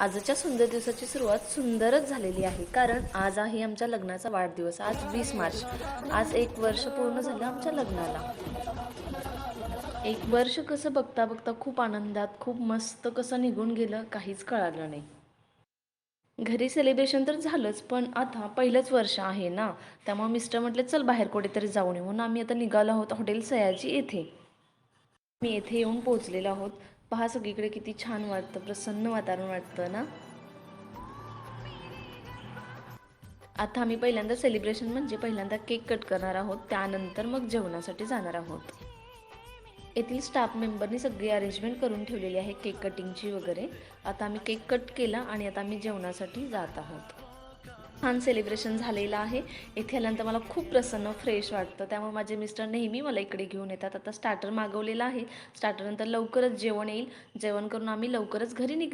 आजच्या सुंदर दिवसाची सुरुवात सुंदरच झालेली आहे, कारण आज आहे आमच्या लग्नाचा वाढदिवस. आज 20 मार्च. आज 1 वर्ष पूर्ण झालं आमच्या लग्नाला. 1 वर्ष कसं बघता बघता खूप आनंदात, खूप मस्त कसं निघून गेलं काहीच कळालं नाही. घरी सेलिब्रेशन तर झालंच, पण आता पहिलंच वर्ष आहे ना, त्यामुळे मिस्टर म्हटले चल बाहेर कुठेतरी जाऊन येऊ. म्हणून आम्ही आता निघालो आहोत हॉटेल सयाजी येथे. मी येथे येऊन पोहोचलेलो आहोत. पहा सगळीकडे किती छान वाटतं, प्रसन्न वातावरण वाटतं ना. आता आम्ही पहिल्यांदा सेलिब्रेशन म्हणजे पहिल्यांदा केक कट करणार आहोत, त्यानंतर मग जेवणासाठी जाणार आहोत. येथील स्टाफ मेंबरनी सगळी अरेंजमेंट करून ठेवलेली आहे केक कटिंगची वगैरे. आता आम्ही केक कट केला आणि आता आम्ही जेवणासाठी जात आहोत. छान सेलिब्रेशन झालेलं आहे. इथे आल्यानंतर मला खूप प्रसन्न फ्रेश वाटतं, त्यामुळे माझे मिस्टर नेहमी मला इकडे घेऊन येतात. आता स्टार्टर मागवलेलं आहे, स्टार्टरनंतर लवकरच जेवण येईल. जेवण करून आम्ही लवकरच घरी निघ